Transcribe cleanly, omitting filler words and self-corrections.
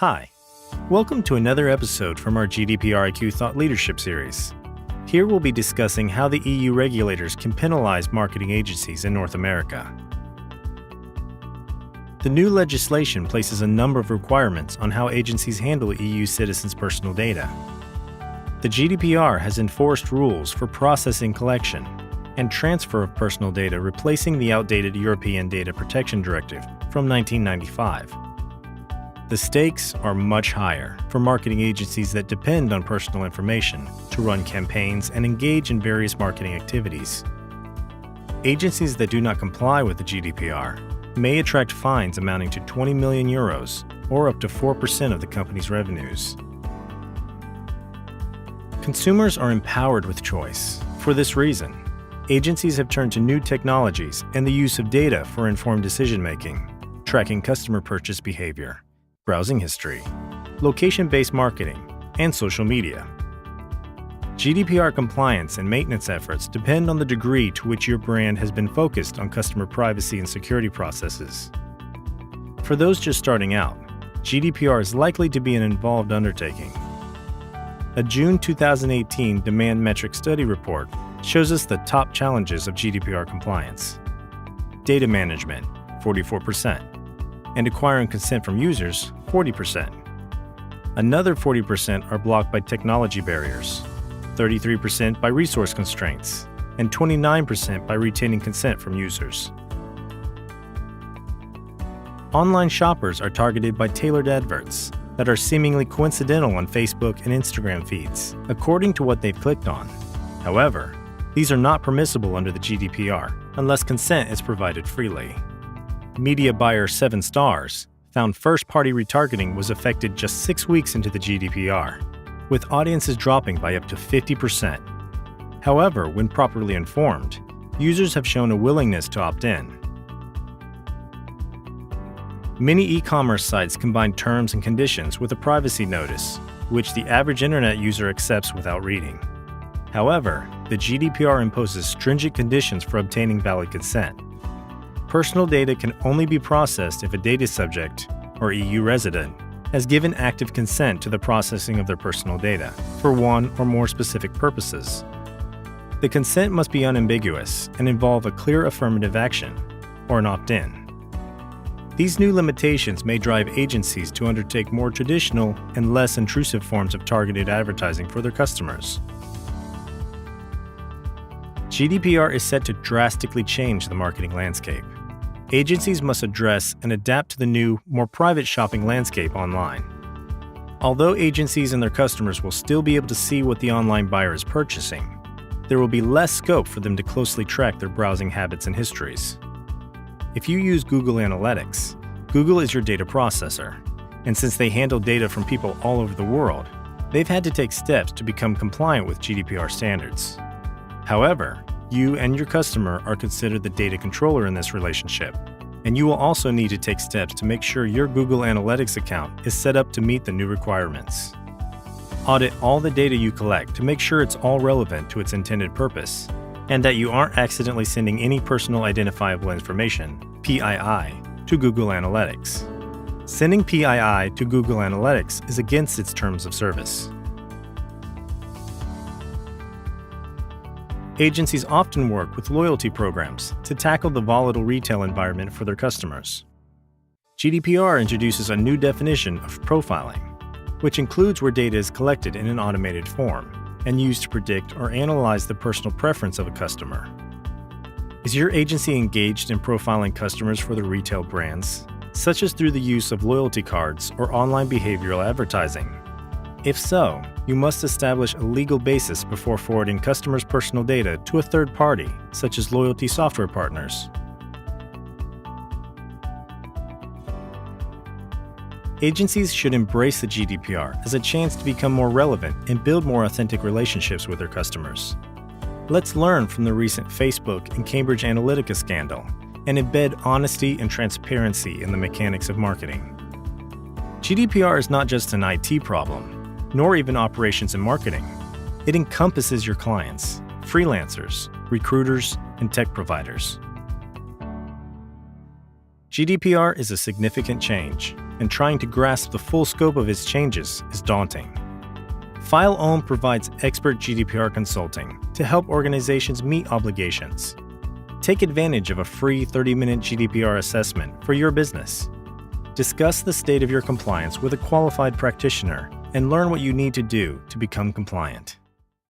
Hi, welcome to another episode from our GDPR IQ Thought Leadership series. Here we'll be discussing how the EU regulators can penalize marketing agencies in North America. The new legislation places a number of requirements on how agencies handle EU citizens' personal data. The GDPR has enforced rules for processing, collection, and transfer of personal data, replacing the outdated European Data Protection Directive from 1995. The stakes are much higher for marketing agencies that depend on personal information to run campaigns and engage in various marketing activities. Agencies that do not comply with the GDPR may attract fines amounting to 20 million euros or up to 4% of the company's revenues. Consumers are empowered with choice. For this reason, agencies have turned to new technologies and the use of data for informed decision-making, tracking customer purchase behavior, browsing history, location-based marketing, and social media. GDPR compliance and maintenance efforts depend on the degree to which your brand has been focused on customer privacy and security processes. For those just starting out, GDPR is likely to be an involved undertaking. A June 2018 Demand Metric Study report shows us the top challenges of GDPR compliance. Data management, 44%, and acquiring consent from users, 40%. Another 40% are blocked by technology barriers, 33% by resource constraints, and 29% by retaining consent from users. Online shoppers are targeted by tailored adverts that are seemingly coincidental on Facebook and Instagram feeds, according to what they've clicked on. However, these are not permissible under the GDPR unless consent is provided freely. Media buyer 7 Stars found first-party retargeting was affected just 6 weeks into the GDPR, with audiences dropping by up to 50%. However, when properly informed, users have shown a willingness to opt in. Many e-commerce sites combine terms and conditions with a privacy notice, which the average internet user accepts without reading. However, the GDPR imposes stringent conditions for obtaining valid consent. Personal data can only be processed if a data subject, or EU resident, has given active consent to the processing of their personal data for one or more specific purposes. The consent must be unambiguous and involve a clear affirmative action, or an opt-in. These new limitations may drive agencies to undertake more traditional and less intrusive forms of targeted advertising for their customers. GDPR is set to drastically change the marketing landscape. Agencies must address and adapt to the new, more private shopping landscape online. Although agencies and their customers will still be able to see what the online buyer is purchasing, there will be less scope for them to closely track their browsing habits and histories. If you use Google Analytics, Google is your data processor, and since they handle data from people all over the world, they've had to take steps to become compliant with GDPR standards. However, you and your customer are considered the data controller in this relationship, and you will also need to take steps to make sure your Google Analytics account is set up to meet the new requirements. Audit all the data you collect to make sure it's all relevant to its intended purpose, and that you aren't accidentally sending any personal identifiable information, PII, to Google Analytics. Sending PII to Google Analytics is against its terms of service. Agencies often work with loyalty programs to tackle the volatile retail environment for their customers. GDPR introduces a new definition of profiling, which includes where data is collected in an automated form and used to predict or analyze the personal preference of a customer. Is your agency engaged in profiling customers for their retail brands, such as through the use of loyalty cards or online behavioral advertising? If so, you must establish a legal basis before forwarding customers' personal data to a third party, such as loyalty software partners. Agencies should embrace the GDPR as a chance to become more relevant and build more authentic relationships with their customers. Let's learn from the recent Facebook and Cambridge Analytica scandal and embed honesty and transparency in the mechanics of marketing. GDPR is not just an IT problem, nor even operations and marketing. It encompasses your clients, freelancers, recruiters, and tech providers. GDPR is a significant change, and trying to grasp the full scope of its changes is daunting. FileOM provides expert GDPR consulting to help organizations meet obligations. Take advantage of a free 30-minute GDPR assessment for your business. Discuss the state of your compliance with a qualified practitioner and learn what you need to do to become compliant.